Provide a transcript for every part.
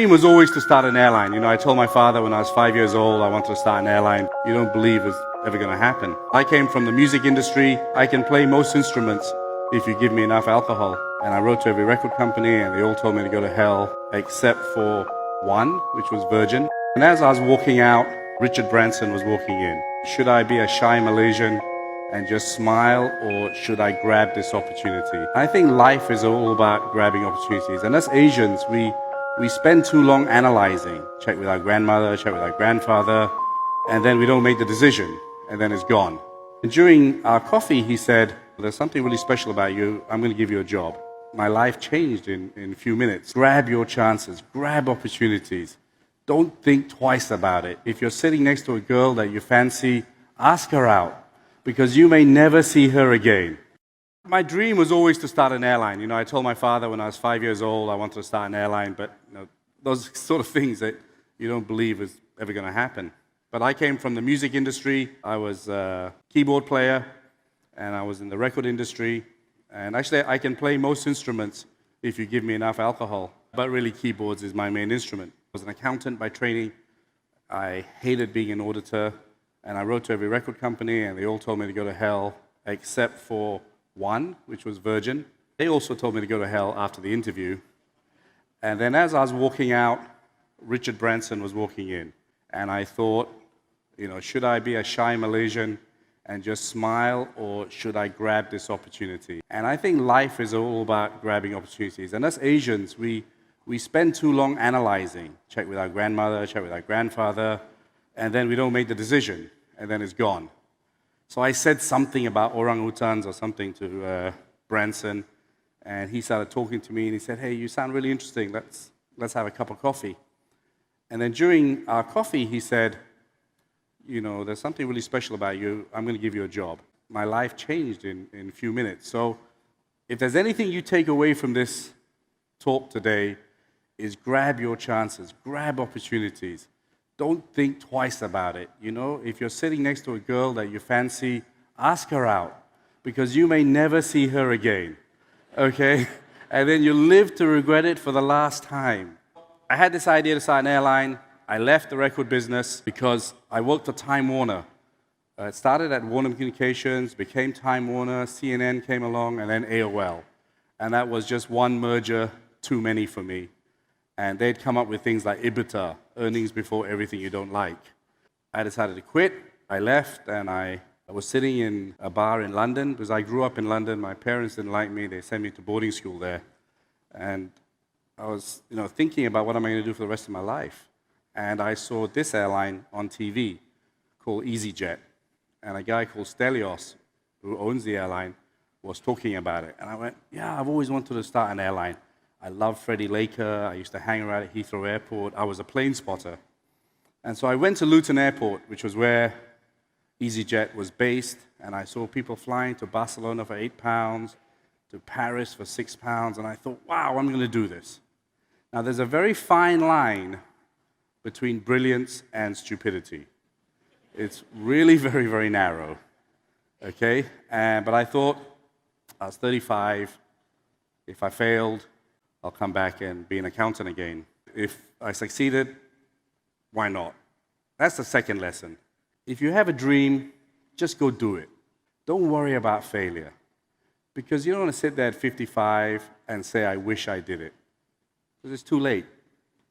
dream was always to start an airline. I told my father when I was 5 years old I wanted to start an airline. You don't believe it's ever going to happen. I came from the music industry. I can play most instruments if you give me enough alcohol. And I wrote to every record company and they all told me to go to hell except for one, which was Virgin. And as I was walking out, Richard Branson was walking in. Should I be a shy Malaysian and just smile, or should I grab this opportunity? I think life is all about grabbing opportunities. And as Asians, we spend too long analyzing. Check with our grandmother, check with our grandfather, and then we don't make the decision, and then it's gone. And during our coffee, he said, there's something really special about you. I'm going to give you a job. My life changed in a few minutes. Grab your chances, grab opportunities. Don't think twice about it. If you're sitting next to a girl that you fancy, ask her out, because you may never see her again. My dream was always to start an airline. I told my father when I was 5 years old I wanted to start an airline, but those sort of things that you don't believe is ever going to happen. But I came from the music industry. I was a keyboard player, and I was in the record industry. And actually, I can play most instruments if you give me enough alcohol. But really, keyboards is my main instrument. I was an accountant by training. I hated being an auditor. And I wrote to every record company, and they all told me to go to hell, except for one, which was Virgin. They also told me to go to hell after the interview. And then as I was walking out, Richard Branson was walking in. And I thought, should I be a shy Malaysian and just smile, or should I grab this opportunity? And I think life is all about grabbing opportunities. And as Asians, we spend too long analyzing. Check with our grandmother, check with our grandfather, and then we don't make the decision, and then it's gone. So I said something about orangutans or something to Branson, and he started talking to me, and he said, hey, you sound really interesting. Let's have a cup of coffee. And then during our coffee, he said, there's something really special about you. I'm going to give you a job. My life changed in a few minutes. So if there's anything you take away from this talk today, is grab your chances, grab opportunities. Don't think twice about it. If you're sitting next to a girl that you fancy, ask her out, because you may never see her again, okay? And then you live to regret it for the last time. I had this idea to start an airline. I left the record business because I worked for Time Warner. It started at Warner Communications, became Time Warner, CNN came along, and then AOL. And that was just one merger too many for me. And they'd come up with things like EBITDA, earnings before everything you don't like. I decided to quit. I left, and I was sitting in a bar in London, because I grew up in London. My parents didn't like me. They sent me to boarding school there. And I was thinking about what am I going to do for the rest of my life. And I saw this airline on TV called EasyJet. And a guy called Stelios, who owns the airline, was talking about it. And I went, yeah, I've always wanted to start an airline. I love Freddie Laker. I used to hang around at Heathrow Airport. I was a plane spotter. And so I went to Luton Airport, which was where EasyJet was based, and I saw people flying to Barcelona for £8, to Paris for £6, and I thought, wow, I'm going to do this. Now, there's a very fine line between brilliance and stupidity. It's really very, very narrow, okay? But I thought, I was 35. If I failed, I'll come back and be an accountant again. If I succeeded, why not? That's the second lesson. If you have a dream, just go do it. Don't worry about failure. Because you don't want to sit there at 55 and say, I wish I did it. Because it's too late.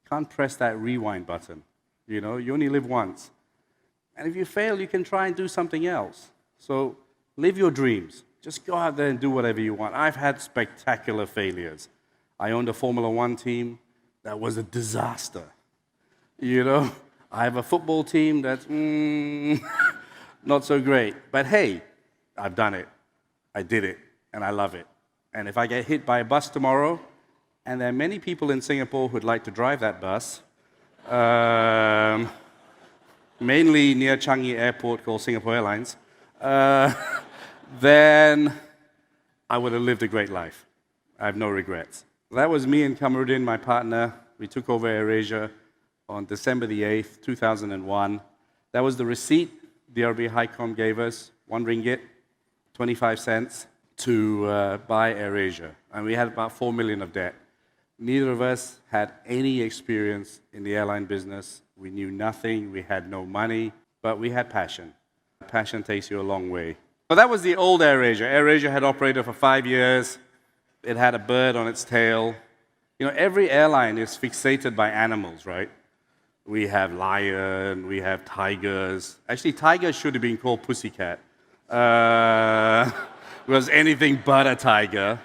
Can't press that rewind button. You only live once. And if you fail, you can try and do something else. So live your dreams. Just go out there and do whatever you want. I've had spectacular failures. I owned a Formula One team that was a disaster. I have a football team that's not so great. But hey, I've done it. I did it, and I love it. And if I get hit by a bus tomorrow, and there are many people in Singapore who'd like to drive that bus, mainly near Changi Airport called Singapore Airlines, then I would have lived a great life. I have no regrets. That was me and Kamarudin, my partner. We took over AirAsia on December the 8th, 2001. That was the receipt DRB Highcom gave us, 1 ringgit, 25 cents, to buy AirAsia. And we had about 4 million of debt. Neither of us had any experience in the airline business. We knew nothing, we had no money, but we had passion. Passion takes you a long way. So that was the old AirAsia. AirAsia had operated for 5 years. It had a bird on its tail. You know, every airline is fixated by animals, right? We have lion, we have tigers. Actually, tigers should have been called pussycat. It was anything but a tiger.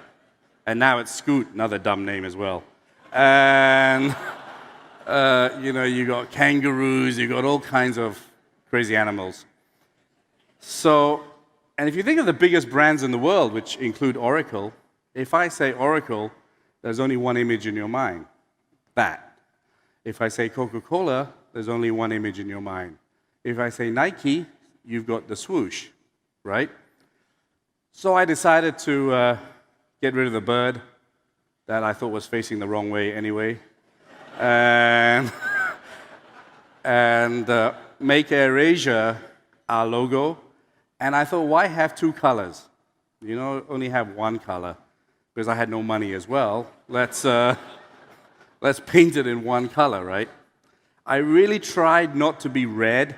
And now it's Scoot, another dumb name as well. And, you know, you got kangaroos, you got all kinds of crazy animals. So, and if you think of the biggest brands in the world, which include Oracle, if I say Oracle, there's only one image in your mind, that. If I say Coca-Cola, there's only one image in your mind. If I say Nike, you've got the swoosh, right? So I decided to get rid of the bird that I thought was facing the wrong way anyway, and make AirAsia our logo. And I thought, why have two colors? You know, only have one color, because I had no money as well. Let's paint it in one color, right? I really tried not to be red,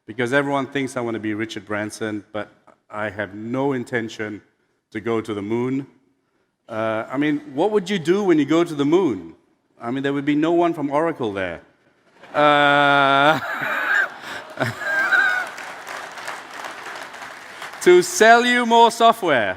because everyone thinks I want to be Richard Branson, but I have no intention to go to the moon. I mean, what would you do when you go to the moon? I mean, there would be no one from Oracle there. To sell you more software.